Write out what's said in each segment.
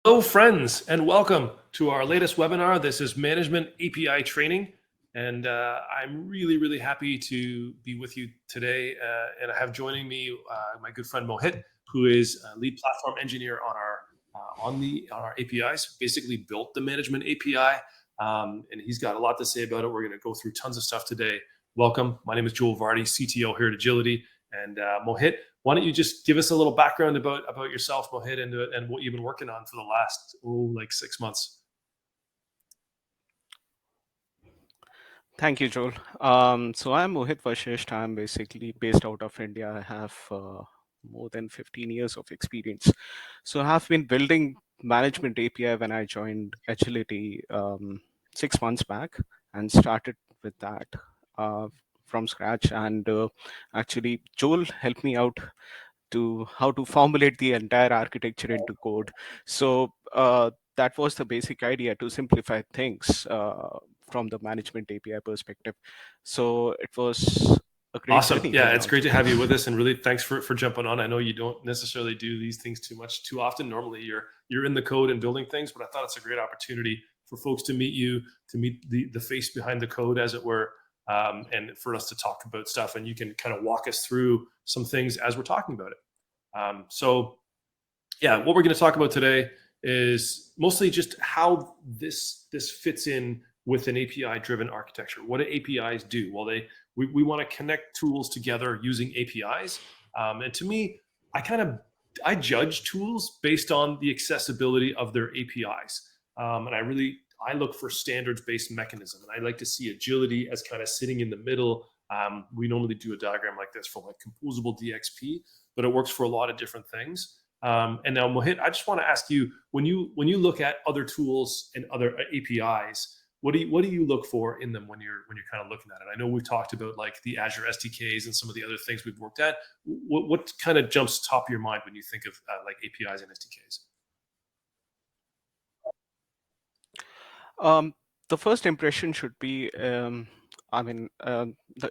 Hello, friends, and welcome to our latest webinar. This is Management API Training, and I'm really happy to be with you today. And I have joining me my good friend Mohit, who is a lead platform engineer on our APIs. Basically, built the Management API, and he's got a lot to say about it. We're going to go through tons of stuff today. Welcome. My name is Joel Vardy, CTO here at Agility, and Mohit, why don't you just give us a little background about yourself, Mohit, and what you've been working on for the last 6 months? Thank you, Joel. So I'm Mohit Vashisht. I'm basically based out of India. I have more than 15 years of experience. So I have been building management API when I joined Agility 6 months back and started with that uh, from scratch. And actually, Joel helped me out to how to formulate the entire architecture into code. So that was the basic idea, to simplify things from the management API perspective. So it was a great Awesome. journey Yeah, going it's on. great to have you with us, and really thanks for jumping on. I know you don't necessarily do these things too often. Normally, you're in the code and building things, but I thought it's a great opportunity for folks to meet you, to meet the face behind the code, as it were, and for us to talk about stuff. And you can kind of walk us through some things as we're talking about it. So yeah, what we're going to talk about today is mostly just how this fits in with an API driven architecture. What do APIs do? Well, we want to connect tools together using APIs. And to me, I judge tools based on the accessibility of their APIs. And I look for standards based mechanism, and I like to see agility as kind of sitting in the middle. We normally do a diagram like this for like composable DXP, but it works for a lot of different things. And now, Mohit, I just want to ask you, when you look at other tools and other APIs, what do you look for in them when you're kind of looking at it? I know we've talked about like the Azure SDKs and some of the other things we've worked at. What kind of jumps top of your mind when you think of like APIs and SDKs? The first impression should be, the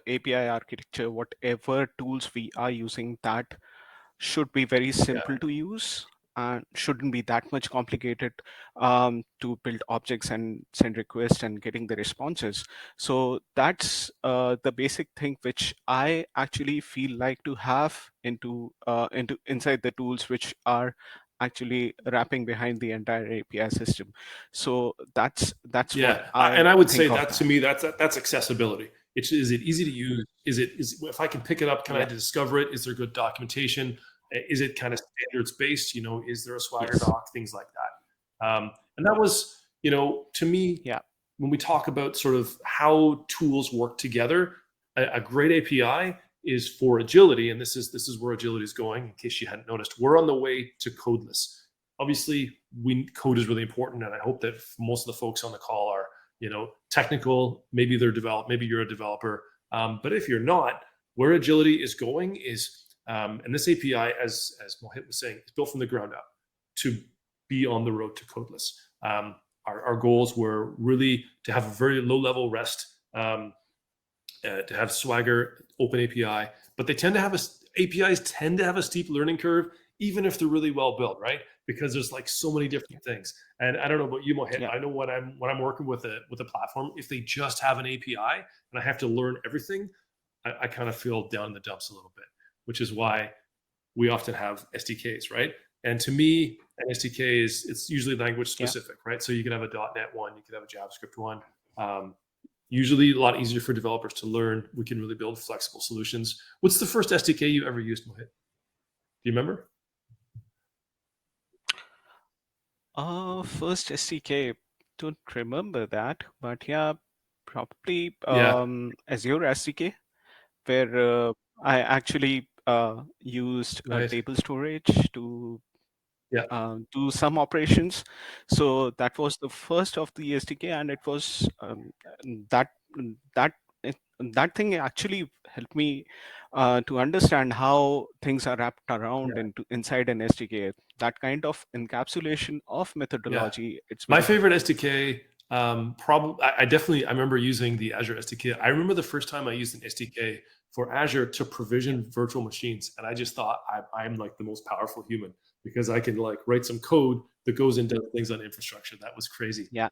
API architecture, whatever tools we are using, that should be very simple to use and shouldn't be that much complicated to build objects and send requests and getting the responses. So that's the basic thing which I actually feel like to have into inside the tools which are actually wrapping behind the entire API system. So that's what Yeah, I and I would say think of that to that. me, that's accessibility. Is it easy to use? Is if I can pick it up, can I Yeah. discover it? Is there good documentation? Is it kind of standards based? Is there a Swagger Yes. doc? Things like that. And that was, to me, Yeah. when we talk about sort of how tools work together, a great API is for agility, and this is where agility is going. In case you hadn't noticed, we're on the way to codeless. Obviously, code is really important, and I hope that most of the folks on the call are technical. Maybe maybe you're a developer, but if you're not, where agility is going is, and this API, as Mohit was saying, is built from the ground up to be on the road to codeless. Our goals were really to have a very low level REST, to have Swagger open API, but APIs tend to have a steep learning curve, even if they're really well built, right? Because there's like so many different things. And I don't know about you, Mohit. Yeah. I know when I'm working with a platform, if they just have an API and I have to learn everything, I kind of feel down in the dumps a little bit, which is why we often have SDKs, right? And to me, an SDK it's usually language specific, right? So you can have a .NET one, you can have a JavaScript one. Usually a lot easier for developers to learn. We can really build flexible solutions. What's the first SDK you ever used, Mohit? Do you remember? First SDK, don't remember that, but yeah, probably Yeah, Azure SDK, where I actually used right. table storage to Yeah, do some operations. So that was the first of the SDK, and it was that that that thing actually helped me to understand how things are wrapped around yeah, inside an SDK. That kind of encapsulation of yeah. methodology, it's My very favorite helpful. SDK, probably, I remember using the Azure SDK. I remember the first time I used an SDK for Azure to provision virtual machines, and I just thought I'm like the most powerful human because I can like write some code that goes and does things on infrastructure. That was crazy. Yeah.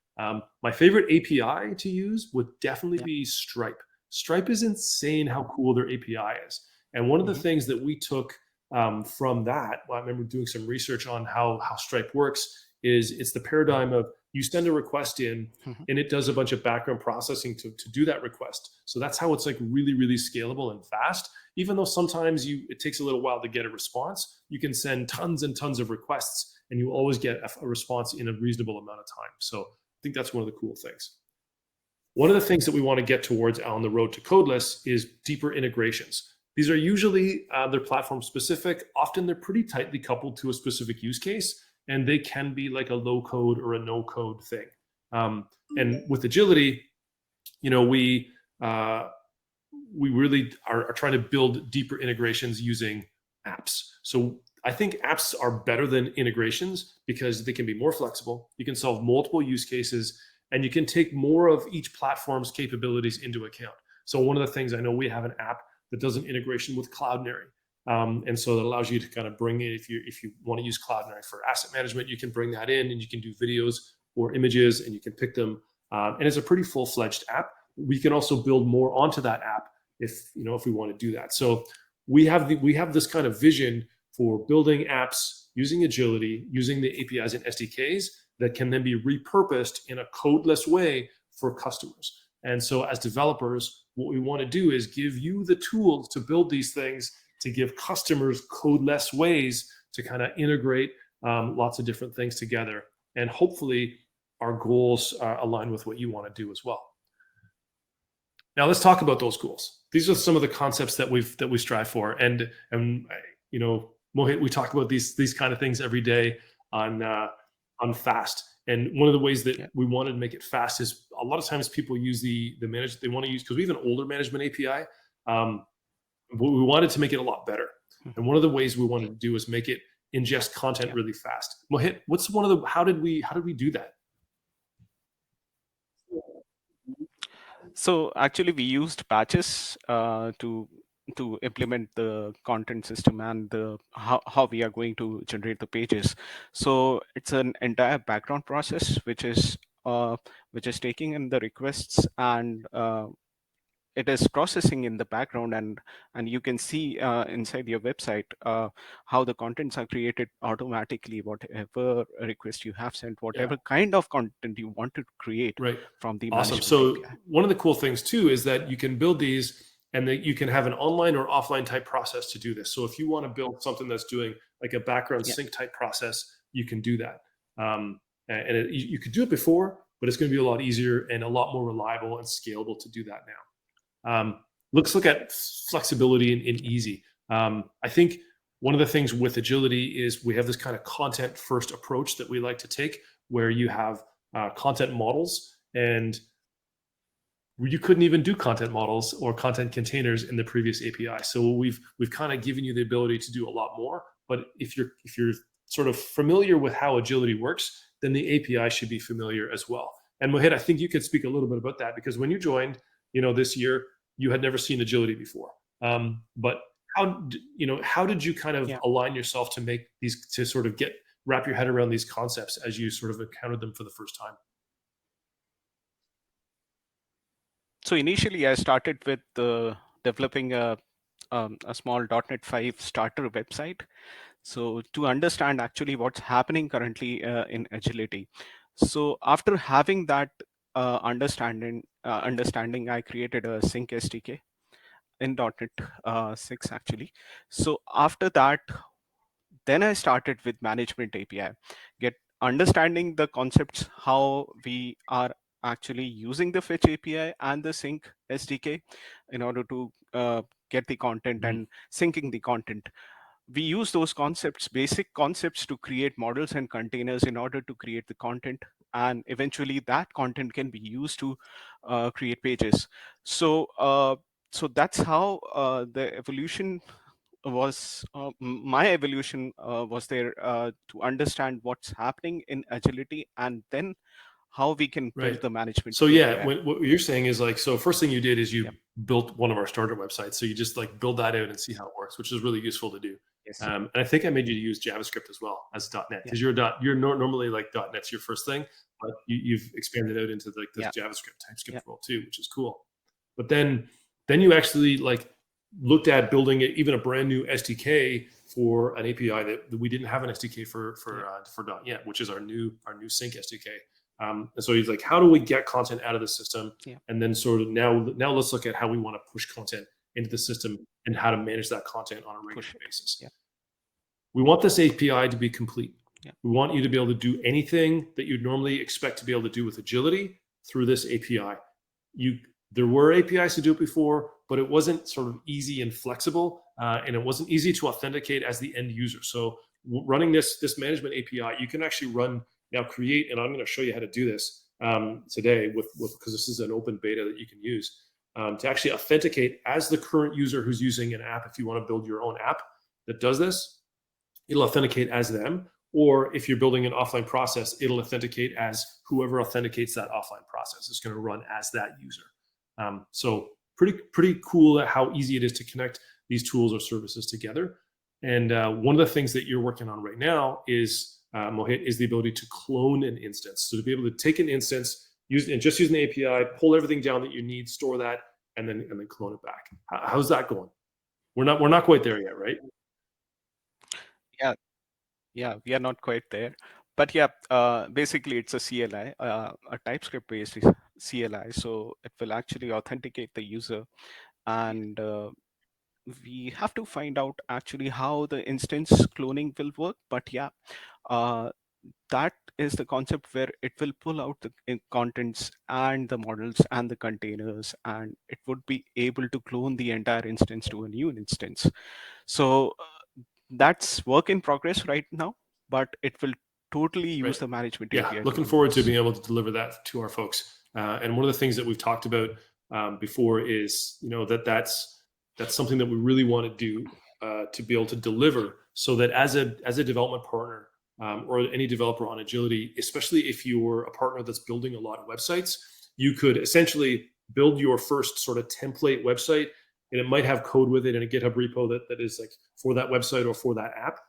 My favorite API to use would definitely Yeah. be Stripe. Stripe is insane how cool their API is. And one of the Mhm. things that we took from that, well, I remember doing some research on how Stripe works, is it's the paradigm of you send a request in Mhm. and it does a bunch of background processing to do that request. So that's how it's like really, really scalable and fast. Even though sometimes it takes a little while to get a response, you can send tons and tons of requests and you always get a response in a reasonable amount of time. So I think that's one of the cool things. One of the things that we want to get towards on the road to codeless is deeper integrations. These are usually they're platform specific. Often they're pretty tightly coupled to a specific use case, and they can be like a low code or a no code thing. And with agility, you know, we really are trying to build deeper integrations using apps. So I think apps are better than integrations because they can be more flexible. You can solve multiple use cases and you can take more of each platform's capabilities into account. So one of the things, I know we have an app that does an integration with Cloudinary. And so that allows you to kind of bring in, if you want to use Cloudinary for asset management, you can bring that in and you can do videos or images and you can pick them. And it's a pretty full-fledged app. We can also build more onto that app if we want to do that. So we have this kind of vision for building apps using agility, using the APIs and SDKs that can then be repurposed in a codeless way for customers. And so as developers, what we want to do is give you the tools to build these things, to give customers codeless ways to kind of integrate lots of different things together. And hopefully our goals align with what you want to do as well. Now let's talk about those goals. These are some of the concepts that we strive for. And Mohit, we talk about these kind of things every day on fast. And one of the ways that we wanted to make it fast is a lot of times people use the manage they want to use, because we have an older management API. We wanted to make it a lot better. And one of the ways we wanted to do is make it ingest content really fast. Mohit, what's one of the how did we do that? So actually, we used batches to implement the content system and the how we are going to generate the pages. So it's an entire background process which is taking in the requests and it is processing in the background, and you can see inside your website how the contents are created automatically, whatever request you have sent, whatever kind of content you want to create Right. from the Awesome. management So API. one of the cool things too is that you can build these and that you can have an online or offline type process to do this. So if you want to build something that's doing like a background sync type process, you can do that. You could do it before, but it's going to be a lot easier and a lot more reliable and scalable to do that now. Let's look at flexibility and easy. I think one of the things with agility is we have this kind of content first approach that we like to take, where you have content models, and you couldn't even do content models or content containers in the previous API. So we've kind of given you the ability to do a lot more. But if you're sort of familiar with how agility works, then the API should be familiar as well. And Mohit, I think you could speak a little bit about that, because when you joined, this year, you had never seen agility before. But how did you kind of align yourself to make these, to sort of wrap your head around these concepts as you sort of encountered them for the first time? So initially, I started with developing a small .NET 5 starter website. So to understand actually what's happening currently in agility. So after having that understanding, I created a Sync SDK in .NET 6 actually. So after that, then I started with management API, get understanding the concepts, how we are actually using the fetch API and the sync SDK in order to get the content and syncing the content. We use those concepts, basic concepts, to create models and containers in order to create the content, and eventually that content can be used to create pages. So that's how the evolution was my evolution was there to understand what's happening in agility, and then how we can build the management So API. what you're saying is like, so first thing you did is you built one of our starter websites. So you just like build that out and see how it works, which is really useful to do. Yes. And I think I made you use JavaScript as well as .NET, Yeah. because normally like .NET's your first thing, but you've expanded out into like this Yeah. JavaScript, Yeah. TypeScript role too, which is cool. But then you actually like looked at building even a brand new SDK for an API that we didn't have an SDK for .NET, which is our new Sync SDK. And so he's like, how do we get content out of the system? Yeah. And then sort of now let's look at how we want to push content into the system and how to manage that content on a regular basis. Yeah. We want this API to be complete. Yeah. We want you to be able to do anything that you'd normally expect to be able to do with agility through this API. There were APIs to do it before, but it wasn't sort of easy and flexible, and it wasn't easy to authenticate as the end user. So running this management API, you can actually create, and I'm going to show you how to do this today because this is an open beta that you can use to actually authenticate as the current user who's using an app. If you want to build your own app that does this, it'll authenticate as them. Or if you're building an offline process, it'll authenticate as whoever authenticates that offline process is going to run as that user. So pretty cool at how easy it is to connect these tools or services together. And one of the things that you're working on right now is, Mohit, is the ability to clone an instance. So to be able to take an instance, just using the API, pull everything down that you need, store that, and then clone it back. How's that going? We're not quite there yet, right? Yeah, we are not quite there. But yeah, basically it's a CLI, a TypeScript-based CLI. So it will actually authenticate the user, and we have to find out actually how the instance cloning will work. But yeah, that is the concept where it will pull out the contents and the models and the containers, and it would be able to clone the entire instance to a new instance. So that's work in progress right now, but it will totally use Right. the management Yeah, API. looking forward to being able to deliver that to our folks. And one of the things that we've talked about before is, that's something that we really want to do to be able to deliver, so that as a development partner or any developer on Agility, especially if you're a partner that's building a lot of websites, you could essentially build your first sort of template website, and it might have code with it in a GitHub repo that is like for that website or for that app.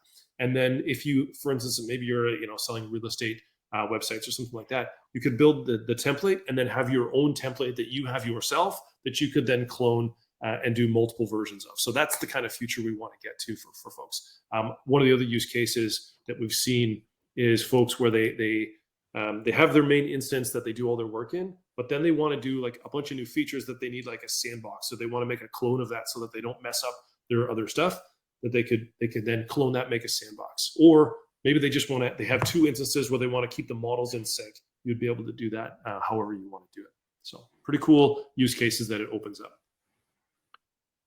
And then if you, for instance, maybe you're selling real estate websites or something like that, you could build the template and then have your own template that you have yourself that you could then clone and do multiple versions of. So that's the kind of future we want to get to for folks. One of the other use cases that we've seen is folks where they have their main instance that they do all their work in, but then they want to do like a bunch of new features that they need, like a sandbox. So they want to make a clone of that so that they don't mess up their other stuff, that they could then clone that, make a sandbox. Or maybe they just they have two instances where they want to keep the models in sync. You'd be able to do that however you want to do it. So pretty cool use cases that it opens up.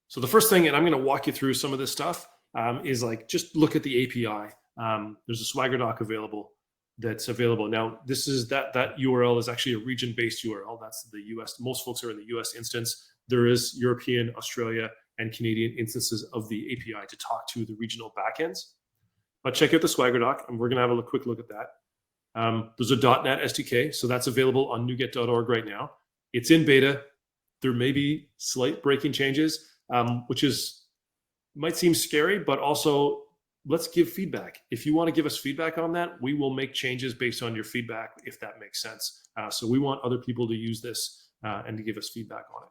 So the first thing, and I'm going to walk you through some of this stuff, is like just look at the API. There's a Swagger doc available that's available. Now, this is that URL is actually a region-based URL. That's the US. Most folks are in the US instance. There is European, Australia, and Canadian instances of the API to talk to the regional backends. But check out the Swagger doc, and we're going to have a quick look at that. There's a .NET SDK, so that's available on NuGet.org right now. It's in beta. There may be slight breaking changes, which might seem scary, but also let's give feedback. If you want to give us feedback on that, we will make changes based on your feedback, if that makes sense. So we want other people to use this and to give us feedback on it.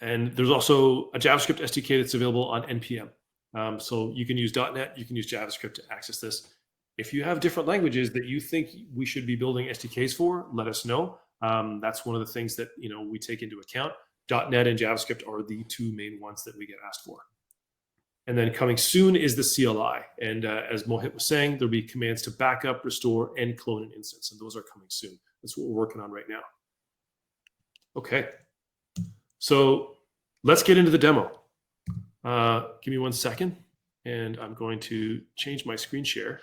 And there's also a JavaScript SDK that's available on NPM. So you can use .NET, you can use JavaScript to access this. If you have different languages that you think we should be building SDKs for, let us know. That's one of the things that we take into account. .NET and JavaScript are the two main ones that we get asked for. And then coming soon is the CLI. And as Mohit was saying, there'll be commands to backup, restore, and clone an instance. And those are coming soon. That's what we're working on right now. Okay. So let's get into the demo. Give me 1 second. And I'm going to change my screen share.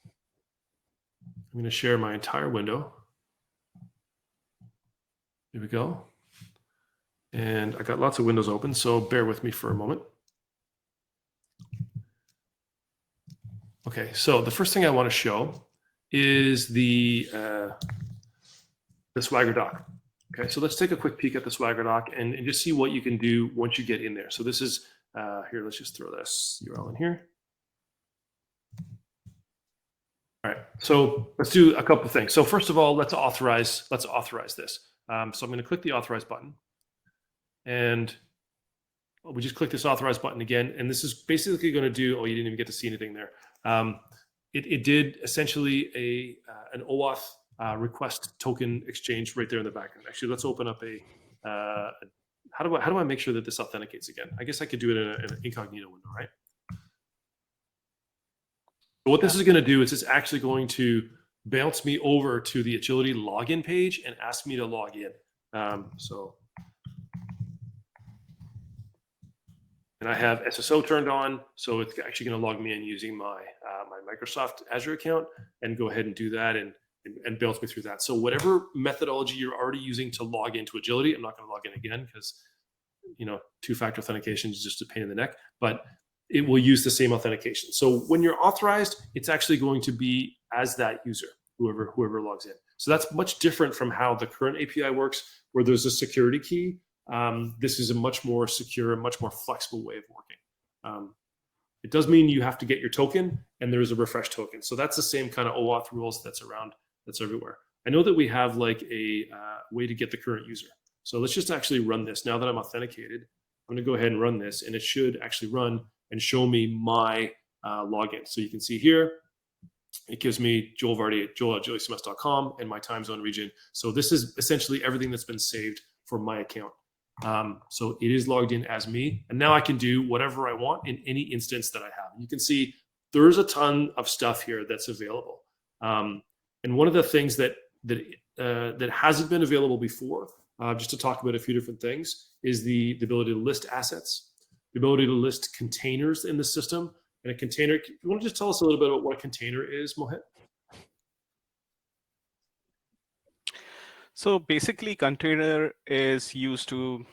I'm going to share my entire window. Here we go. And I got lots of windows open, so bear with me for a moment. Okay, so the first thing I want to show is the Swagger doc. Okay, so let's take a quick peek at the Swagger doc and just see what you can do once you get in there. So this is Here, let's just throw this URL in here. All right, so let's do a couple of things. So first of all, let's authorize this. So I'm going to click the authorize button, and we just click this authorize button again, and this is basically going to do. Oh, you didn't even get to see anything there. It did essentially an OAuth request token exchange right there in the background. Actually, let's open up how do I make sure that this authenticates again? I guess I could do it in an incognito window, right? So what this is going to do is it's actually going to bounce me over to the Agility login page and ask me to log in. And I have SSO turned on, so it's actually going to log me in using my Microsoft Azure account, and go ahead and do that and bounce me through that. So whatever methodology you're already using to log into Agility, I'm not going to log in again because two-factor authentication is just a pain in the neck, but it will use the same authentication. So when you're authorized, it's actually going to be as that user, whoever logs in. So that's much different from how the current API works, where there's a security key. This is a much more secure, much more flexible way of working. It does mean you have to get your token, and there's a refresh token. So that's the same kind of OAuth rules that's around, that's everywhere. I know that we have like a way to get the current user. So let's just actually run this. Now that I'm authenticated, I'm going to go ahead and run this, and it should actually run and show me my login. So you can see here, it gives me Joel Vardy at joel@joelacms.com and my time zone region. So this is essentially everything that's been saved for my account. So it is logged in as me, and now I can do whatever I want in any instance that I have. You can see there's a ton of stuff here that's available. And one of the things that hasn't been available before, just to talk about a few different things, is the ability to list assets, the ability to list containers in the system. And a container, you want to just tell us a little bit about what a container is, Mohit? So basically, container is used to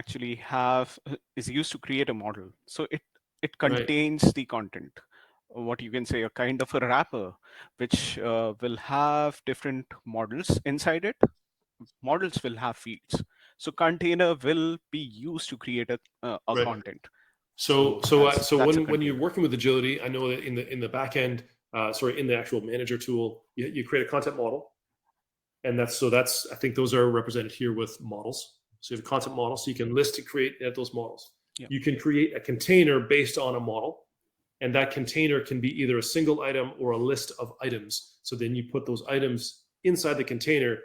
create a model. So it contains the content, what you can say a kind of a wrapper, which will have different models inside it. Models will have fields. So container will be used to create a content. So when you're working with Agility, I know that in the back end, in the actual manager tool, you create a content model. And that's I think those are represented here with models. So you have a content model, so you can list to create those models. Yep. You can create a container based on a model, and that container can be either a single item or a list of items. So then you put those items inside the container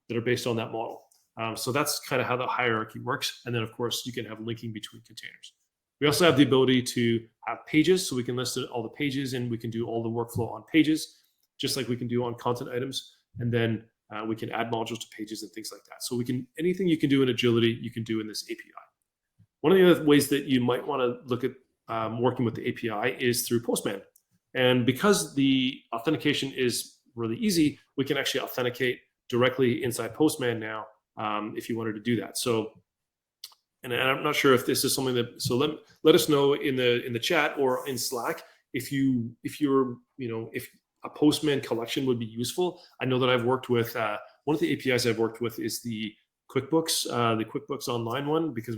that are based on that model. So that's kind of how the hierarchy works. And then of course you can have linking between containers. We also have the ability to have pages, so we can list all the pages, and we can do all the workflow on pages, just like we can do on content items. And then we can add modules to pages and things like that. So anything you can do in Agility, you can do in this API. One of the other ways that you might want to look at working with the API is through Postman. And because the authentication is really easy, we can actually authenticate directly inside Postman now if you wanted to do that. So, and I'm not sure if this is something that, so let us know in the chat or in Slack if a Postman collection would be useful. I know that I've worked with, one of the APIs I've worked with is the QuickBooks Online one, because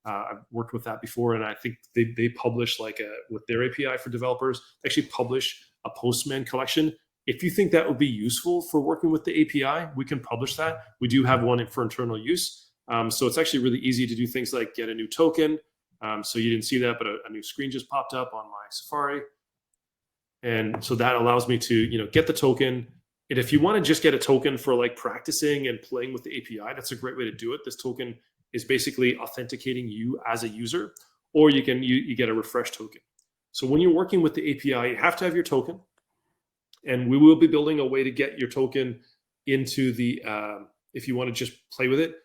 I've worked with that before, and I think they publish with their API for developers, they actually publish a Postman collection. If you think that would be useful for working with the API, we can publish that. We do have one for internal use. So it's actually really easy to do things like get a new token. So you didn't see that, but a new screen just popped up on my Safari. And so that allows me to, get the token. And if you want to just get a token for practicing and playing with the API, that's a great way to do it. This token is basically authenticating you as a user, or you get a refresh token. So when you're working with the API, you have to have your token, and we will be building a way to get your token into the, if you want to just play with it,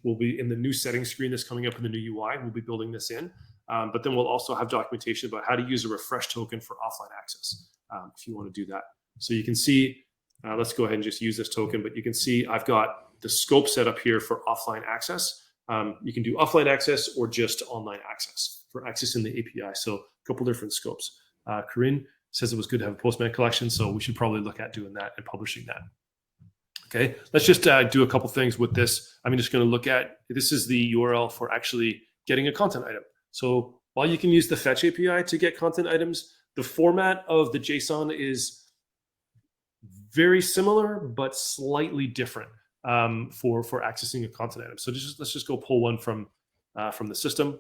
we'll be in the new settings screen that's coming up in the new UI, we'll be building this in. But then we'll also have documentation about how to use a refresh token for offline access if you want to do that. So you can see, let's go ahead and just use this token, but you can see I've got the scope set up here for offline access. You can do offline access or just online access for accessing the API. So a couple different scopes. Corinne says it was good to have a Postman collection, so we should probably look at doing that and publishing that. Okay, let's just do a couple things with this. I'm just going to look at, this is the URL for actually getting a content item. So while you can use the fetch API to get content items, the format of the JSON is very similar, but slightly different for accessing a content item. So let's just go pull one from the system.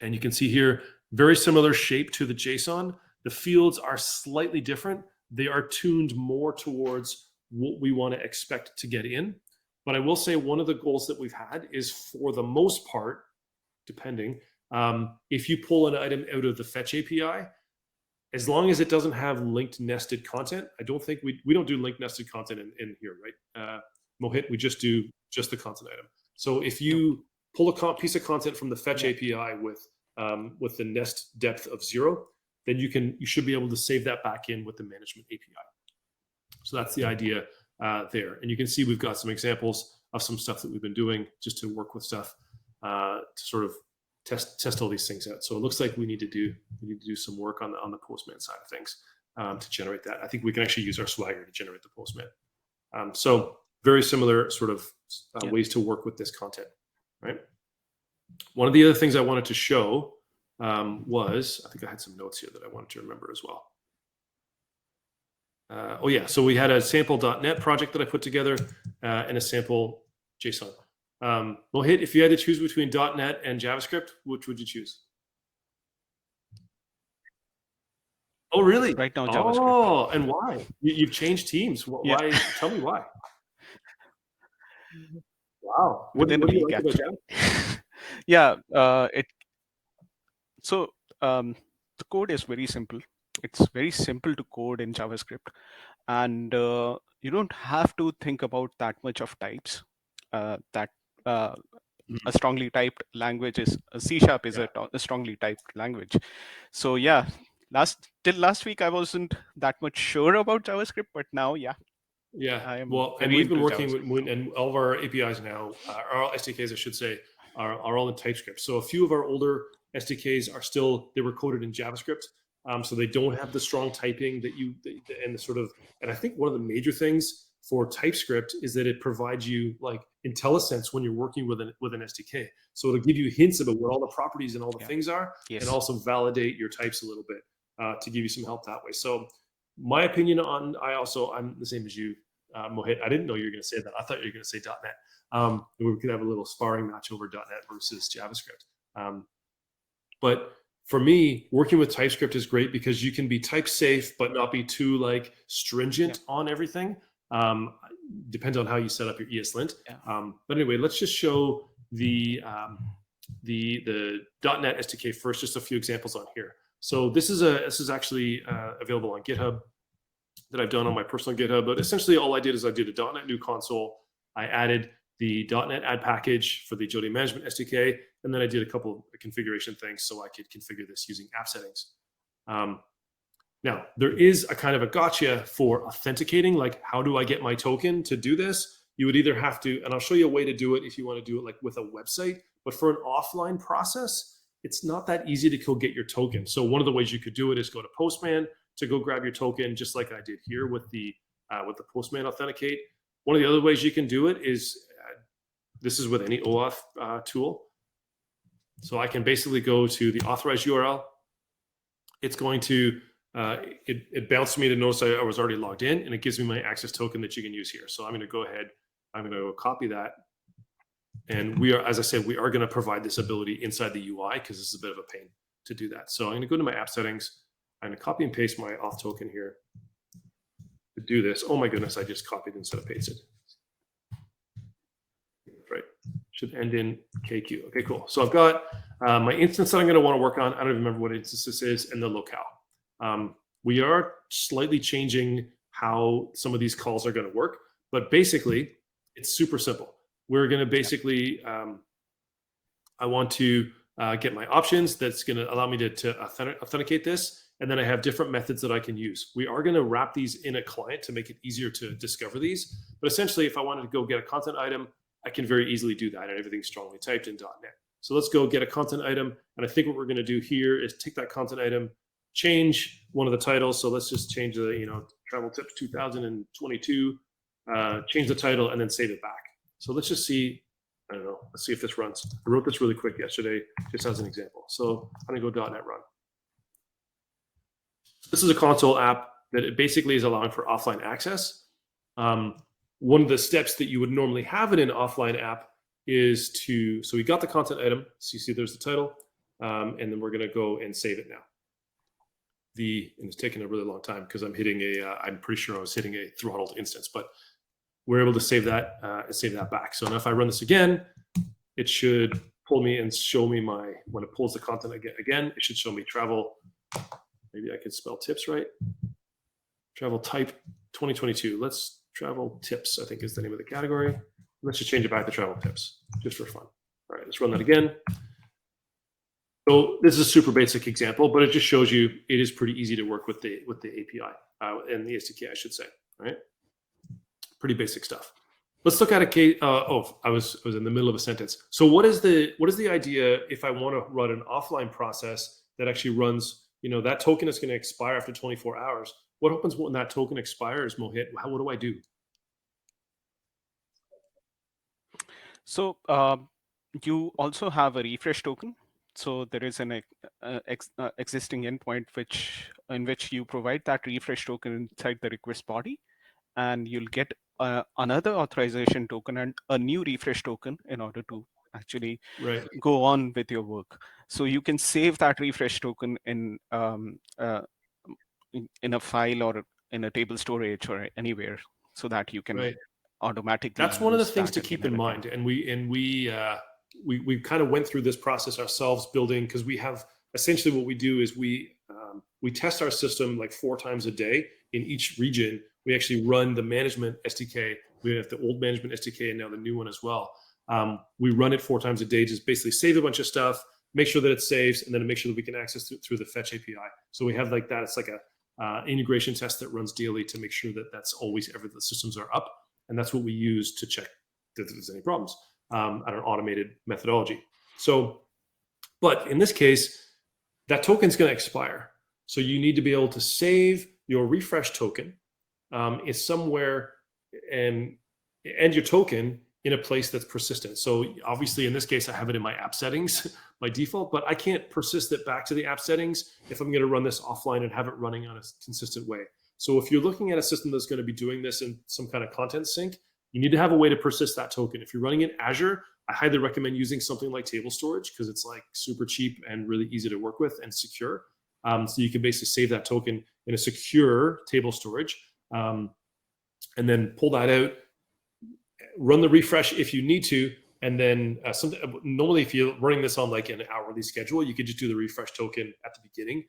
And you can see here, very similar shape to the JSON. The fields are slightly different. They are tuned more towards what we want to expect to get in. But I will say one of the goals that we've had is, for the most part, depending, if you pull an item out of the fetch API, as long as it doesn't have linked nested content, I don't think we don't do linked nested content in here, right? Mohit, we just do just the content item. So if you pull a piece of content from the fetch API with the nest depth of 0, then you should be able to save that back in with the management API. So that's the idea there. And you can see we've got some examples of some stuff that we've been doing just to work with stuff to sort of test all these things out. So it looks like we need to do some work on the Postman side of things to generate that. I think we can actually use our Swagger to generate the Postman. So very similar sort of ways to work with this content, right? One of the other things I wanted to show was, I think I had some notes here that I wanted to remember as well. Oh yeah, so we had a sample.NET project that I put together and a sample JSON. Mohit, if you had to choose between .NET and JavaScript, which would you choose? Oh, really? Right now, JavaScript. Oh, and why? You've changed teams. Why? Tell me why. Wow. What do you like about JavaScript? Yeah. So the code is very simple. It's very simple to code in JavaScript, and you don't have to think about that much of types. A strongly typed language is C# is a strongly typed language. So yeah, till last week I wasn't that much sure about JavaScript, but now well, and we've been working with, and all of our APIs now, our SDKs I should say, are all in TypeScript. So a few of our older SDKs they were coded in JavaScript. So they don't have the strong typing and I think one of the major things for TypeScript is that it provides you like IntelliSense when you're working with an SDK. So it'll give you hints about what all the properties and all the things are, and also validate your types a little bit to give you some help that way. So my opinion I'm the same as you, Mohit. I didn't know you were going to say that. I thought you were going to say .NET. We could have a little sparring match over .NET versus JavaScript. But for me, working with TypeScript is great because you can be type safe, but not be too like stringent on everything. Depends on how you set up your ESLint. But anyway, let's just show the .NET SDK first. Just a few examples on here. So this is actually available on GitHub that I've done on my personal GitHub. But essentially, all I did is I did a .NET new console. I added the .NET add package for the agility management SDK, and then I did a couple of configuration things so I could configure this using app settings. Now, there is a kind of a gotcha for authenticating, like how do I get my token to do this? You would either have to, and I'll show you a way to do it if you want to do it like with a website, but for an offline process, it's not that easy to go get your token. So one of the ways you could do it is go to Postman to go grab your token, just like I did here with the Postman Authenticate. One of the other ways you can do it is, this is with any OAuth tool. So I can basically go to the authorized URL. It's going to, it bounced me to notice I was already logged in, and it gives me my access token that you can use here. So I'm going to go ahead, I'm going to go copy that. And we are, as I said, we are going to provide this ability inside the UI because this is a bit of a pain to do that. So I'm going to go to my app settings. I'm going to copy and paste my auth token here to do this. Oh my goodness, I just copied instead of pasted. Right, should end in KQ. Okay, cool. So I've got my instance that I'm going to want to work on. I don't even remember what instance this is, and the locale. We are slightly changing how some of these calls are going to work, but basically it's super simple. We're going to basically, I want to get my options. That's going to allow me to authenticate this. And then I have different methods that I can use. We are going to wrap these in a client to make it easier to discover these. But essentially, if I wanted to go get a content item, I can very easily do that, and everything's strongly typed in .NET. So let's go get a content item. And I think what we're going to do here is take that content item, change one of the titles. So let's just change the, Travel Tips 2022, change the title, and then save it back. So let's just see I don't know. Let's see if this runs. I wrote this really quick yesterday, just as an example. So I'm going to go .NET Run. This is a console app that it basically is allowing for offline access. One of the steps that you would normally have in an offline app is to, so we got the content item. So you see there's the title. And then we're going to go and save it now. And it's taking a really long time because I'm hitting I'm pretty sure I was hitting a throttled instance, but we're able to save that and save that back. So now if I run this again, it should pull me and show me when it pulls the content again, it should show me travel. Maybe I could spell tips right. Travel type 2022. Let's travel tips, I think is the name of the category. Let's just change it back to travel tips just for fun. All right, let's run that again. So this is a super basic example, but it just shows you it is pretty easy to work with the API and the SDK, I should say. Right? Pretty basic stuff. Let's look at a case. I was in the middle of a sentence. So what is the idea if I want to run an offline process that actually runs? That token is going to expire after 24 hours. What happens when that token expires, Mohit? What do I do? So you also have a refresh token. So there is an existing endpoint in which you provide that refresh token inside the request body, and you'll get another authorization token and a new refresh token in order to actually go on with your work. So you can save that refresh token in a file or in a table storage or anywhere, so that you can automatically. That's one of the things to keep in mind, and we kind of went through this process ourselves building, because we have essentially what we do is we test our system like 4 times a day in each region. We actually run the management SDK. We have the old management SDK and now the new one as well. We run it 4 times a day, just basically save a bunch of stuff, make sure that it saves, and then make sure that we can access it through the fetch API. So we have like that. It's like a integration test that runs daily to make sure that that's always the systems are up. And that's what we use to check that there's any problems at an automated methodology. So, but in this case, that token is going to expire. So you need to be able to save your refresh token is somewhere and your token in a place that's persistent. So obviously in this case, I have it in my app settings by default, but I can't persist it back to the app settings if I'm going to run this offline and have it running on a consistent way. So if you're looking at a system that's going to be doing this in some kind of content sync, you need to have a way to persist that token. If you're running in Azure, I highly recommend using something like table storage, because it's like super cheap and really easy to work with and secure. So you can basically save that token in a secure table storage, and then pull that out, run the refresh if you need to, and then normally if you're running this on like an hourly schedule, you could just do the refresh token at the beginning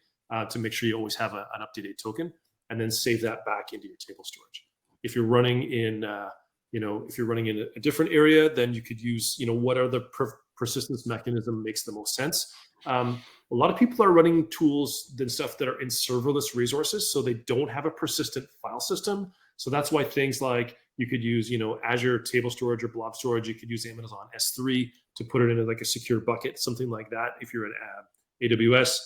to make sure you always have an up-to-date token, and then save that back into your table storage. If you're running in if you're running in a different area, then you could use, what are the persistence mechanism makes the most sense. A lot of people are running tools and stuff that are in serverless resources, so they don't have a persistent file system. So that's why things like you could use, Azure table storage or blob storage. You could use Amazon S3 to put it into like a secure bucket, something like that. If you're in AWS,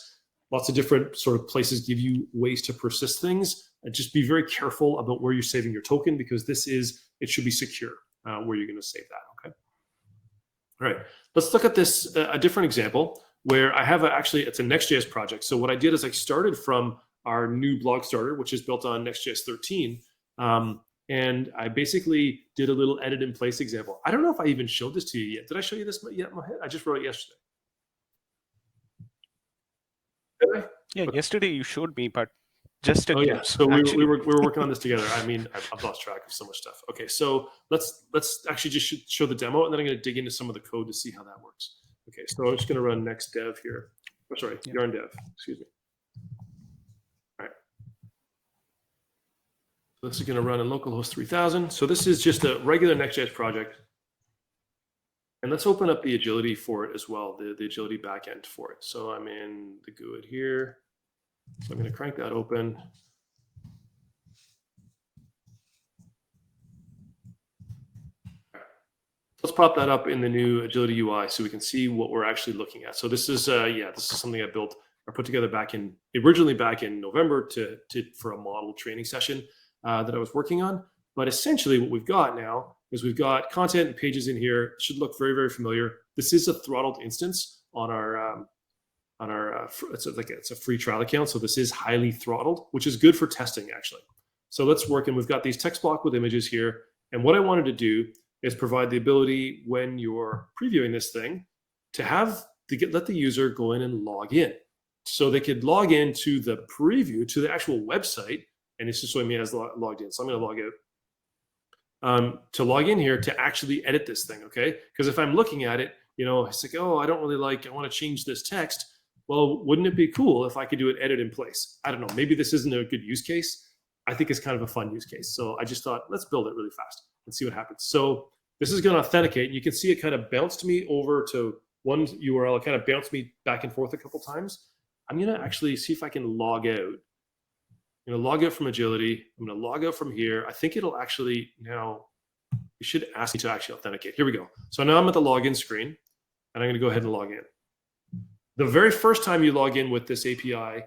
lots of different sort of places give you ways to persist things. And just be very careful about where you're saving your token, because it should be secure where you're going to save that. Okay. All right. Let's look at this, a different example where I have it's a Next.js project. So what I did is I started from our new blog starter, which is built on Next.js 13. And I basically did a little edit in place example. I don't know if I even showed this to you yet. Did I show you this yet, Mohit? I just wrote it yesterday. Did I? Yeah, okay. Yesterday you showed me, but just a glimpse. Yeah. So we were working on this together. I mean, I've lost track of so much stuff. Okay, so let's actually just show the demo, and then I'm going to dig into some of the code to see how that works. Okay, so I'm just going to run next dev here. Oh, sorry, yarn dev. Excuse me. All right. So this is going to run in localhost 3000. So this is just a regular Next.js project. And let's open up the agility for it as well, the agility backend for it. So I'm in the GUID here. So I'm going to crank that open. Let's pop that up in the new Agility UI so we can see what we're actually looking at. So this is this is something I built or put together originally back in November for a model training session that I was working on. But essentially what we've got now is we've got content and pages in here. It should look very, very familiar. This is a throttled instance on our it's a free trial account. So this is highly throttled, which is good for testing actually. So let's work, and we've got these text block with images here. And what I wanted to do is provide the ability when you're previewing this thing to let the user go in and log in. So they could log into the preview to the actual website, and it's just showing me as logged in. So I'm going to log out. To log in here to actually edit this thing, okay? Because if I'm looking at it, it's like, oh, I want to change this text. Well, wouldn't it be cool if I could do an edit in place? I don't know. Maybe this isn't a good use case. I think it's kind of a fun use case. So I just thought, let's build it really fast and see what happens. So this is going to authenticate. You can see it kind of bounced me over to one URL. It kind of bounced me back and forth a couple times. I'm going to actually see if I can log out. I'm going to log out from Agility. I'm going to log out from here. I think it'll actually now, it should ask me to actually authenticate. Here we go. So now I'm at the login screen, and I'm going to go ahead and log in. The very first time you log in with this API,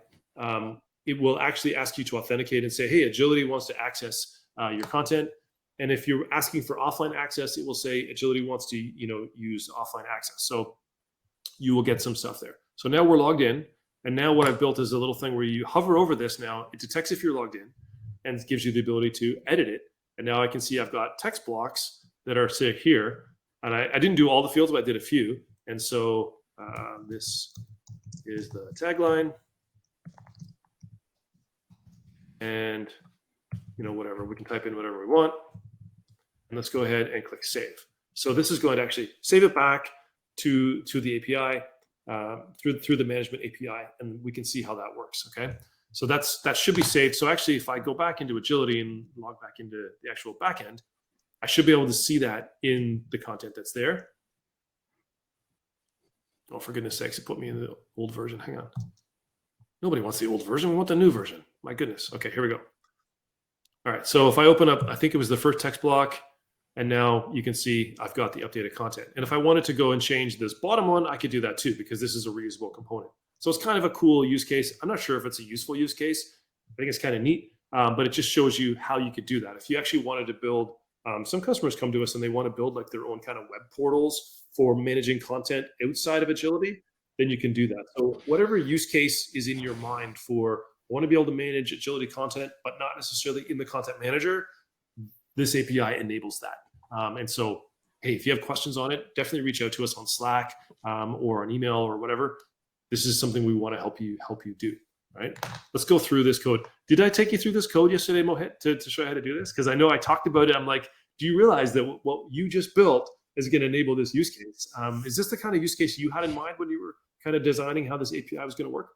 it will actually ask you to authenticate and say, hey, Agility wants to access your content. And if you're asking for offline access, it will say Agility wants to use offline access. So you will get some stuff there. So now we're logged in. And now what I've built is a little thing where you hover over this now. It detects if you're logged in and gives you the ability to edit it. And now I can see I've got text blocks that are, say, here. And I didn't do all the fields, but I did a few. And so this is the tagline. And, whatever, we can type in whatever we want. And let's go ahead and click save. So this is going to actually save it back to the API, through the management API, and we can see how that works, okay? So that should be saved. So actually, if I go back into Agility and log back into the actual backend, I should be able to see that in the content that's there. Oh, for goodness sakes, it put me in the old version. Hang on. Nobody wants the old version. We want the new version. My goodness. Okay, here we go. All right, so if I open up, I think it was the first text block, and now you can see I've got the updated content. And if I wanted to go and change this bottom one, I could do that too, because this is a reusable component. So it's kind of a cool use case. I'm not sure if it's a useful use case. I think it's kind of neat, but it just shows you how you could do that. If you actually wanted to build, some customers come to us and they want to build like their own kind of web portals for managing content outside of Agility, then you can do that. So whatever use case is in your mind for, I want to be able to manage Agility content, but not necessarily in the content manager, this API enables that. And so, hey, if you have questions on it, definitely reach out to us on Slack or on email or whatever. This is something we want to help you do. Right? Let's go through this code. Did I take you through this code yesterday, Mohit, to show you how to do this? Because I know I talked about it. I'm like, do you realize that what you just built is going to enable this use case? Is this the kind of use case you had in mind when you were kind of designing how this API was going to work?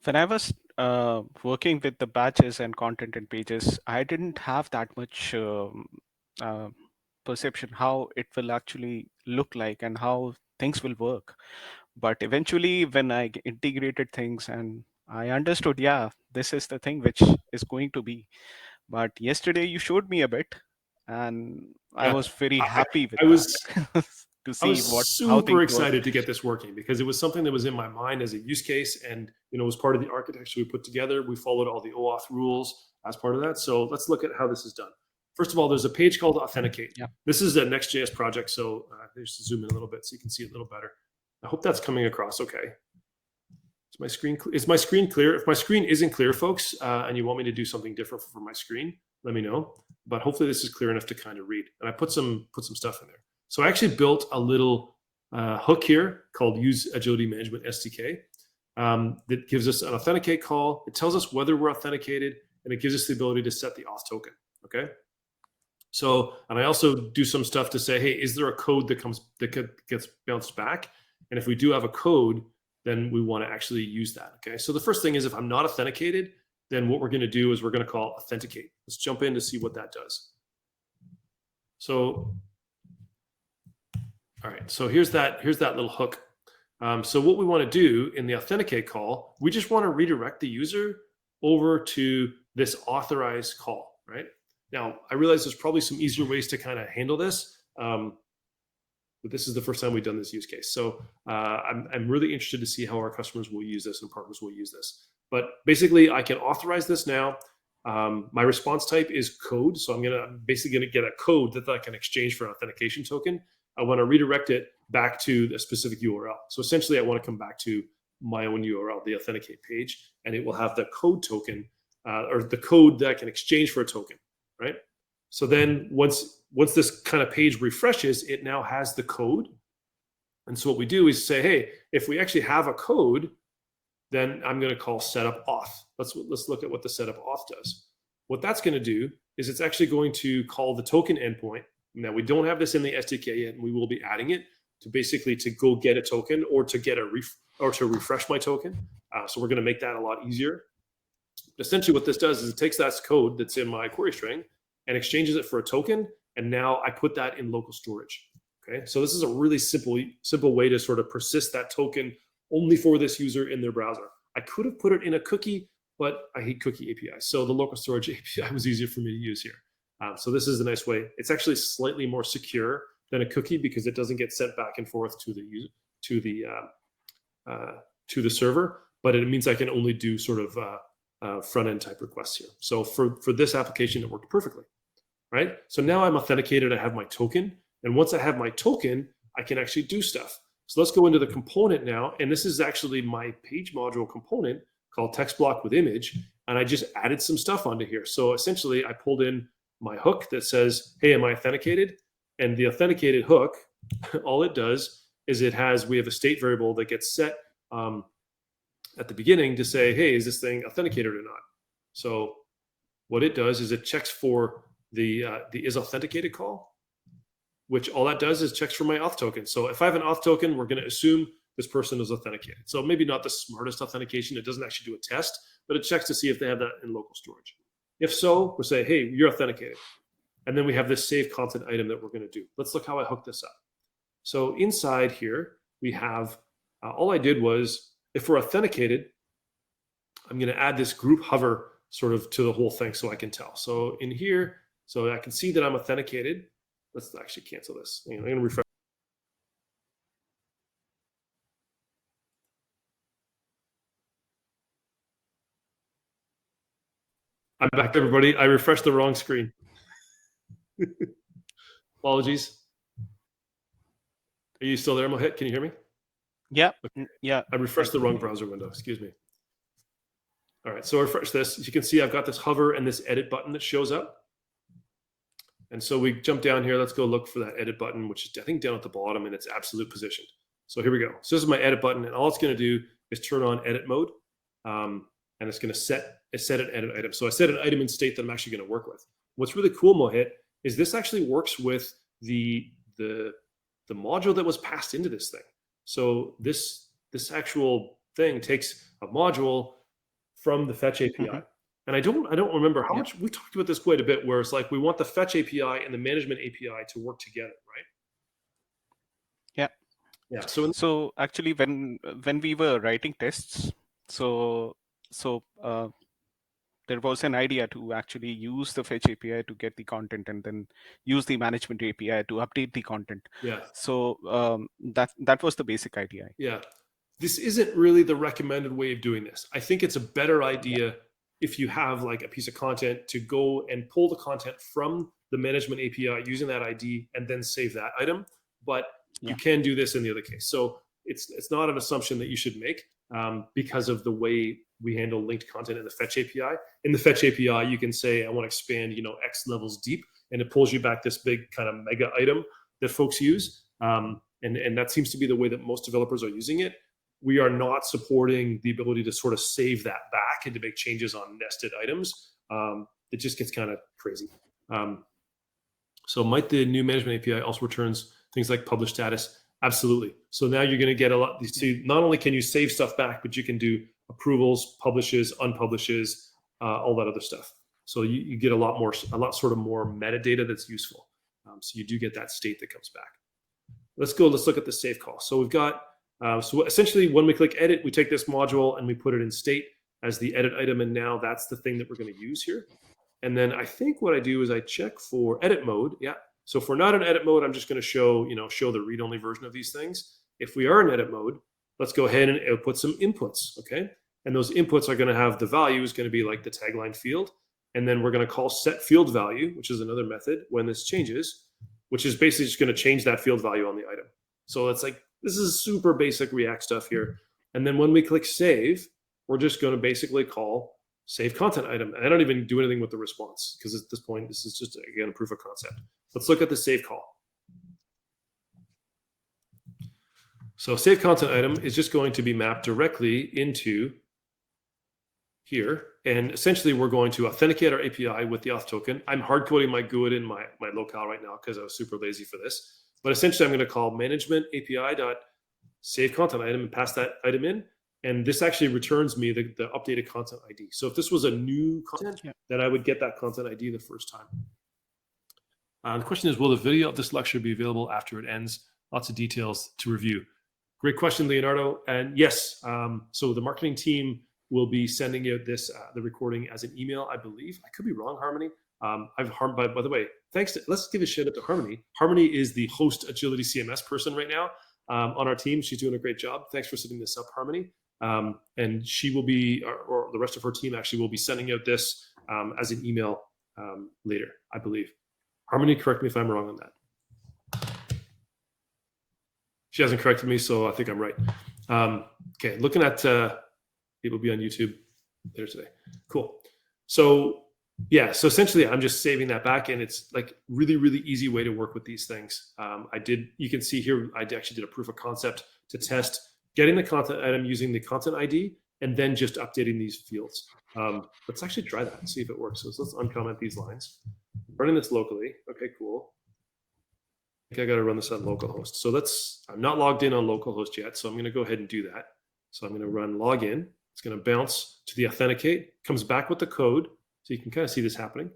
When I was working with the batches and content and pages, I didn't have that much perception how it will actually look like and how things will work. But eventually, when I integrated things and I understood, yeah, this is the thing which is going to be. But yesterday, you showed me a bit, and I was very happy with that. To see I was how super things excited work. to get this working, because it was something that was in my mind as a use case, and it was part of the architecture we put together. We followed all the OAuth rules as part of that. So let's look at how this is done. First of all, there's a page called Authenticate. Yeah. This is a Next.js project, so just zoom in a little bit so you can see it a little better. I hope that's coming across okay. Is my screen clear? If my screen isn't clear, folks, and you want me to do something different for my screen, let me know. But hopefully this is clear enough to kind of read. And I put some stuff in there. So I actually built a little hook here called Use Agility Management SDK that gives us an authenticate call. It tells us whether we're authenticated, and it gives us the ability to set the auth token. Okay. So, and I also do some stuff to say, hey, is there a code that gets bounced back? And if we do have a code, then we want to actually use that. Okay. So the first thing is, if I'm not authenticated, then what we're going to do is we're going to call authenticate. Let's jump in to see what that does. So, all right. So here's that little hook. So what we want to do in the authenticate call, we just want to redirect the user over to this authorized call, right? Now, I realize there's probably some easier ways to kind of handle this, but this is the first time we've done this use case. So I'm really interested to see how our customers will use this and partners will use this. But basically, I can authorize this now. My response type is code. So I'm basically going to get a code that I can exchange for an authentication token. I want to redirect it back to a specific URL. So essentially I want to come back to my own URL, the authenticate page, and it will have the code token or the code that I can exchange for a token, right? So then once this kind of page refreshes, it now has the code. And so what we do is say, hey, if we actually have a code, then I'm going to call setup auth. Let's look at what the setup auth does. What that's going to do is it's actually going to call the token endpoint. Now we don't have this in the SDK yet, and we will be adding it to basically to go get a token or to get to refresh my token. So we're going to make that a lot easier. Essentially what this does is it takes that code that's in my query string and exchanges it for a token. And now I put that in local storage. Okay. So this is a really simple way to sort of persist that token only for this user in their browser. I could have put it in a cookie, but I hate cookie APIs. So the local storage API was easier for me to use here. So this is a nice way. It's actually slightly more secure than a cookie because it doesn't get sent back and forth to the user, to the server, but it means I can only do sort of front end type requests here. So for this application, it worked perfectly, right? So now I'm authenticated. I have my token, and once I have my token, I can actually do stuff. So let's go into the component now, and this is actually my page module component called text block with image, and I just added some stuff onto here. So essentially, I pulled in my hook that says, "Hey, am I authenticated?" And the authenticated hook, all it does is we have a state variable that gets set at the beginning to say, hey, is this thing authenticated or not? So what it does is it checks for the is authenticated call, which all that does is checks for my auth token. So if I have an auth token, we're going to assume this person is authenticated. So maybe not the smartest authentication. It doesn't actually do a test, but it checks to see if they have that in local storage. If so, we'll say, hey, you're authenticated. And then we have this save content item that we're going to do. Let's look how I hook this up. So inside here, we have, all I did was, if we're authenticated, I'm going to add this group hover sort of to the whole thing so I can tell. So in here, so I can see that I'm authenticated. Let's actually cancel this. I'm going to refresh. I'm back, everybody. I refreshed the wrong screen. Apologies. Are you still there, Mohit? Can you hear me? Yeah. Okay. Yeah. I refreshed the wrong browser window. Excuse me. All right. So I refresh this. As you can see, I've got this hover and this edit button that shows up. And so we jump down here. Let's go look for that edit button, which is, I think, down at the bottom in its absolute position. So here we go. So this is my edit button, and all it's going to do is turn on edit mode, and it's going to set an edit item. So I set an item in state that I'm actually going to work with. What's really cool, Mohit, is this actually works with the module that was passed into this thing. So this actual thing takes a module from the fetch API. Mm-hmm. And I don't remember how much we talked about this quite a bit, where it's like we want the fetch API and the management API to work together, right? Yeah. Yeah. So actually, when we were writing tests, so there was an idea to actually use the fetch API to get the content, and then use the management API to update the content. Yeah. So that was the basic idea. Yeah. This isn't really the recommended way of doing this. I think it's a better idea if you have like a piece of content to go and pull the content from the management API using that ID and then save that item. But you can do this in the other case. So it's not an assumption that you should make because of the way we handle linked content in the fetch API. In the fetch API, you can say, I want to expand, X levels deep, and it pulls you back this big kind of mega item that folks use. And that seems to be the way that most developers are using it. We are not supporting the ability to sort of save that back and to make changes on nested items. It just gets kind of crazy. So might the new management API also returns things like publish status? Absolutely. So now you're going to get a lot. You see, not only can you save stuff back, but you can do approvals, publishes, unpublishes, all that other stuff. So you get a lot sort of more metadata that's useful. So you do get that state that comes back. Let's look at the save call. So we've got, so essentially when we click edit, we take this module and we put it in state as the edit item. And now that's the thing that we're going to use here. And then I think what I do is I check for edit mode. Yeah. So if we're not in edit mode, I'm just going to show the read-only version of these things. If we are in edit mode, let's go ahead and output some inputs. Okay. And those inputs are going to have the value is going to be like the tagline field. And then we're going to call set field value, which is another method when this changes, which is basically just going to change that field value on the item. So it's like, this is super basic React stuff here. And then when we click save, we're just going to basically call save content item. And I don't even do anything with the response because at this point, this is just, again, a proof of concept. Let's look at the save call. So save content item is just going to be mapped directly into here. And essentially, we're going to authenticate our API with the auth token. I'm hard coding my GUID in my locale right now because I was super lazy for this. But essentially, I'm going to call management API dot save content item and pass that item in. And this actually returns me the updated content ID. So if this was a new content, then I would get that content ID the first time. The question is, will the video of this lecture be available after it ends? Lots of details to review. Great question, Leonardo. And yes, so the marketing team will be sending out this the recording as an email, I believe. I could be wrong, Harmony. By the way, let's give a shout out to Harmony. Harmony is the host Agility CMS person right now on our team. She's doing a great job. Thanks for setting this up, Harmony. And she will be, or the rest of her team actually will be sending out this as an email later, I believe. Harmony, correct me if I'm wrong on that. She hasn't corrected me, so I think I'm right. Okay, looking at it will be on YouTube later today. Cool. So yeah, so essentially I'm just saving that back, and it's like really, really easy way to work with these things. You can see here, I actually did a proof of concept to test getting the content item using the content ID, and then just updating these fields. Let's actually try that and see if it works. So let's uncomment these lines. Running this locally. Okay, cool. I think I got to run this on localhost. So I'm not logged in on localhost yet, so I'm going to go ahead and do that. So I'm going to run login. It's going to bounce to the authenticate, comes back with the code. So you can kind of see this happening.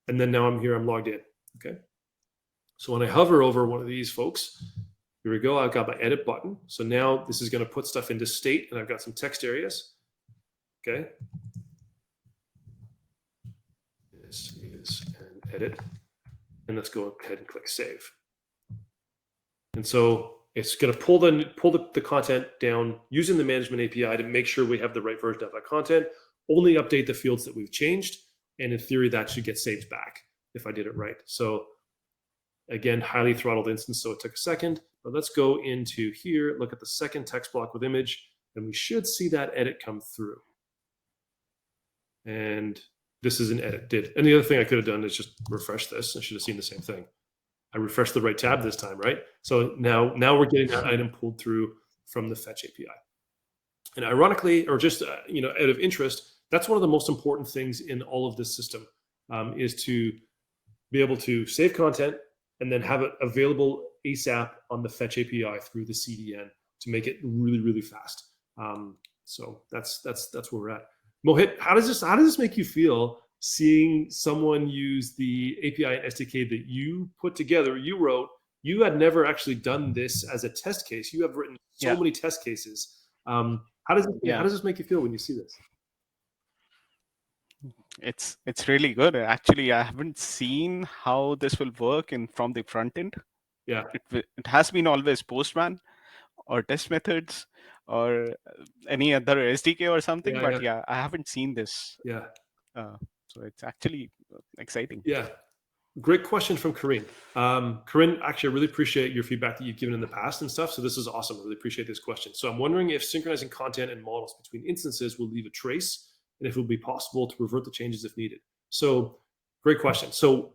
And then now I'm here, I'm logged in. Okay. So when I hover over one of these folks, here we go. I've got my edit button. So now this is going to put stuff into state, and I've got some text areas. Okay. This is an edit. And let's go ahead and click save. And so it's going to pull the content down using the management API to make sure we have the right version of that content, only update the fields that we've changed. And in theory, that should get saved back if I did it right. So again, highly throttled instance, so it took a second. But let's go into here, look at the second text block with image, and we should see that edit come through. And this is an edit, And the other thing I could have done is just refresh this. I should have seen the same thing. I refreshed the right tab this time, right? So now we're getting that item pulled through from the fetch API. And ironically, or just out of interest, that's one of the most important things in all of this system, is to be able to save content and then have it available ASAP on the fetch API through the CDN to make it really, really fast. So that's where we're at. Mohit, how does this make you feel, seeing someone use the API and SDK that you put together, you wrote? You had never actually done this as a test case. You have written so many test cases. How does this make you feel when you see this? It's really good. Actually, I haven't seen how this will work from the front end. Yeah, it has been always Postman or test methods or any other SDK or something. But I haven't seen this. Yeah. So it's actually exciting. Yeah. Great question from Corinne. Corinne, actually, I really appreciate your feedback that you've given in the past and stuff. So this is awesome. I really appreciate this question. So I'm wondering if synchronizing content and models between instances will leave a trace, and if it will be possible to revert the changes if needed. So great question. So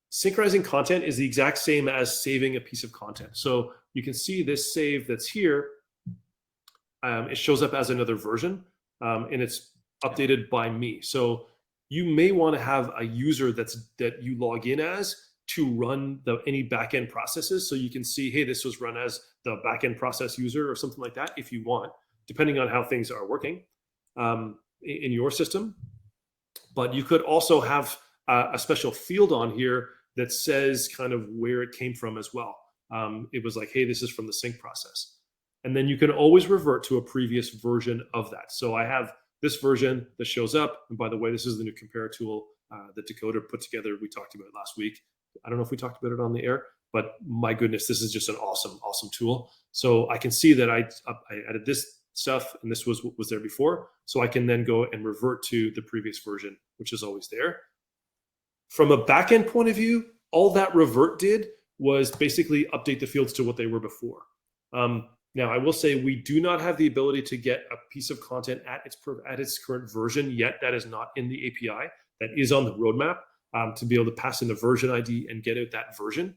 synchronizing content is the exact same as saving a piece of content. So you can see this save that's here. It shows up as another version, and it's updated by me. So you may want to have a user that you log in as to run any backend processes. So you can see, hey, this was run as the backend process user or something like that if you want, depending on how things are working in your system. But you could also have a special field on here that says kind of where it came from as well. It was like, hey, this is from the sync process. And then you can always revert to a previous version of that. So I have this version that shows up. And by the way, this is the new compare tool that Dakota put together. We talked about it last week. I don't know if we talked about it on the air, but my goodness, this is just an awesome, awesome tool. So I can see that I added this stuff, and this was what was there before. So I can then go and revert to the previous version, which is always there. From a backend point of view, all that revert did was basically update the fields to what they were before. Now, I will say we do not have the ability to get a piece of content at its current version yet. That is not in the API. That is on the roadmap, to be able to pass in the version ID and get out that version.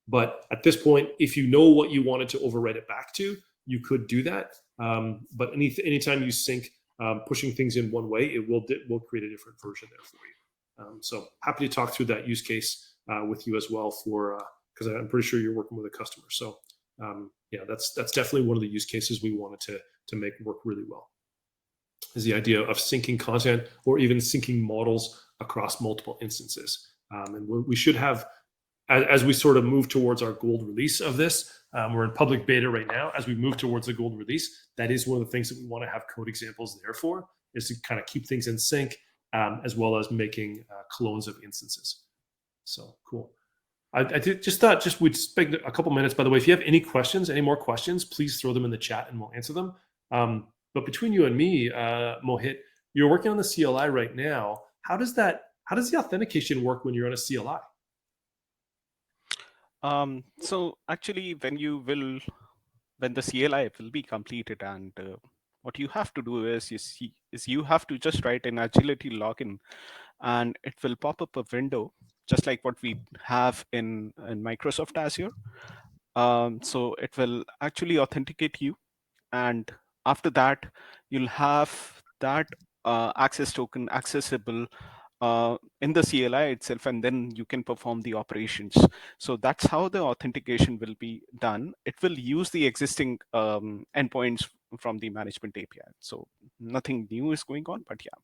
But at this point, if you know what you wanted to overwrite it back to, you could do that. But anytime you sync pushing things in one way, it will create a different version there for you. So happy to talk through that use case with you as well, for because I'm pretty sure you're working with a customer. So yeah, that's definitely one of the use cases we wanted to make work really well, is the idea of syncing content or even syncing models across multiple instances. And we should have, as we sort of move towards our gold release of this, we're in public beta right now. As we move towards the gold release, that is one of the things that we want to have code examples there for, is to kind of keep things in sync, as well as making clones of instances. So cool. I just thought we'd spend a couple minutes. By the way, if you have any more questions, please throw them in the chat and we'll answer them. But between you and me, Mohit, you're working on the CLI right now. How does the authentication work when you're on a CLI? So actually, when the CLI will be completed, and what you have to do is you have to just write an agility login, and it will pop up a window just like what we have in Microsoft Azure. So it will actually authenticate you, and after that, you'll have that access token accessible in the CLI itself, and then you can perform the operations. So that's how the authentication will be done. It will use the existing endpoints from the management API. So nothing new is going on, but yeah.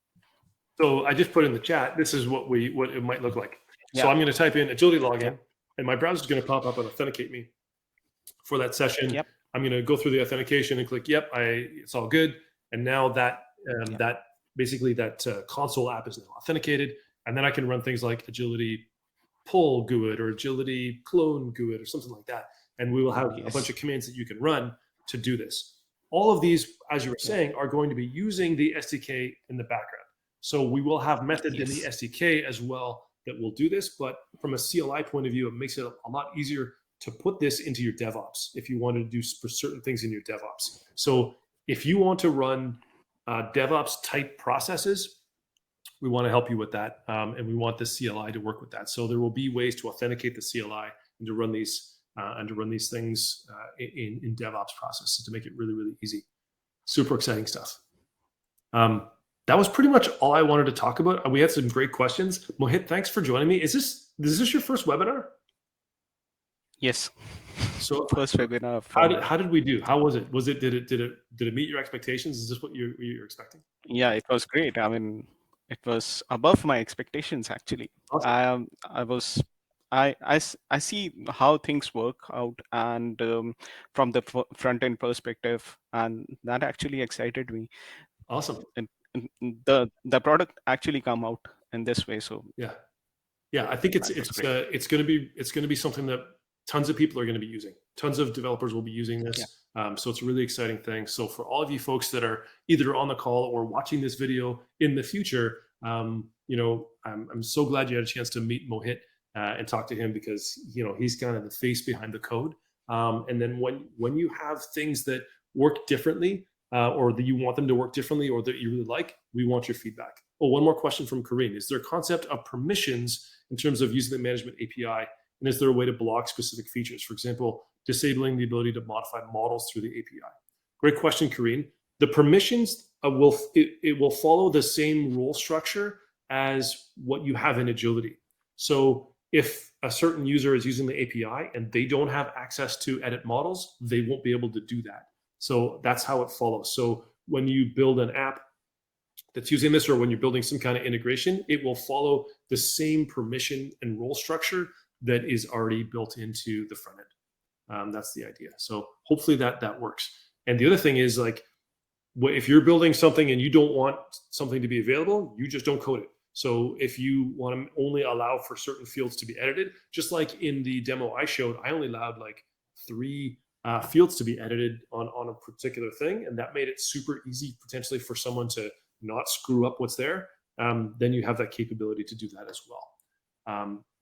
So I just put in the chat, this is what it might look like. Yeah. So I'm going to type in agility login, and my browser is going to pop up and authenticate me for that session. Yep. I'm going to go through the authentication and click, yep, it's all good. And now that basically that console app is now authenticated, and then I can run things like agility pull GUID or agility clone GUID or something like that. And we will have a bunch of commands that you can run to do this. All of these, as you were saying, are going to be using the SDK in the background. So we will have methods in the SDK as well that will do this. But from a CLI point of view, it makes it a lot easier to put this into your DevOps if you want to do certain things in your DevOps. So if you want to run DevOps type processes, we want to help you with that, and we want the CLI to work with that. So there will be ways to authenticate the CLI and to run these things in DevOps processes to make it really, really easy. Super exciting stuff. That was pretty much all I wanted to talk about. We had some great questions. Mohit, thanks for joining me. Is this your first webinar? Yes. So first webinar. How did we do? How was it? Did it meet your expectations? Is this what you're expecting? Yeah, it was great. I mean, it was above my expectations actually. Awesome. I see how things work out, and from the front end perspective, and that actually excited me. Awesome. And the product actually come out in this way. So yeah, I think it's going to be something that tons of people are going to be using. Tons of developers will be using this. Yeah. So it's a really exciting thing. So for all of you folks that are either on the call or watching this video in the future, I'm so glad you had a chance to meet Mohit and talk to him, because he's kind of the face behind the code. And then when you have things that work differently, or that you want them to work differently, or that you really like, we want your feedback. Oh, one more question from Kareem. Is there a concept of permissions in terms of using the management API? And is there a way to block specific features? For example, disabling the ability to modify models through the API. Great question, Kareem. The permissions will follow the same role structure as what you have in Agility. So if a certain user is using the API and they don't have access to edit models, they won't be able to do that. So that's how it follows. So when you build an app that's using this, or when you're building some kind of integration, it will follow the same permission and role structure that is already built into the front end. That's the idea. So hopefully that works. And the other thing is, like, if you're building something and you don't want something to be available, you just don't code it. So if you want to only allow for certain fields to be edited, just like in the demo I showed, I only allowed like 3 fields to be edited on a particular thing, and that made it super easy potentially for someone to not screw up what's there. Then you have that capability to do that as well.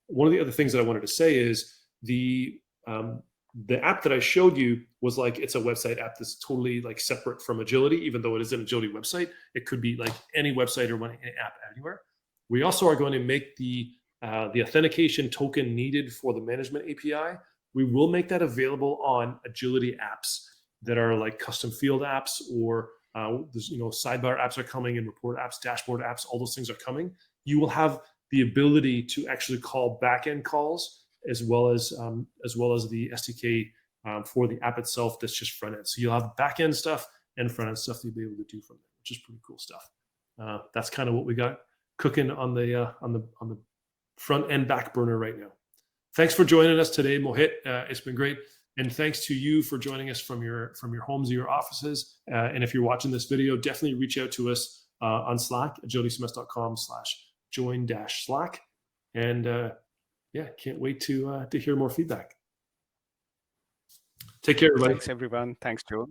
One of the other things that I wanted to say is the app that I showed you was like, it's a website app that's totally like separate from Agility, even though it is an Agility website. It could be like any website or any app anywhere. We also are going to make the authentication token needed for the management API. We will make that available on Agility apps that are like custom field apps, or there's, sidebar apps are coming, and report apps, dashboard apps, all those things are coming. You will have the ability to actually call backend calls as well as the SDK for the app itself. That's just front end. So you'll have backend stuff and front end stuff you'll be able to do from there, which is pretty cool stuff. That's kind of what we got cooking on the front and back burner right now. Thanks for joining us today, Mohit. It's been great. And thanks to you for joining us from your homes or your offices. And if you're watching this video, definitely reach out to us on Slack, agilitysms.com/join-slack. And can't wait to hear more feedback. Take care, everybody. Thanks, everyone. Thanks, Joel.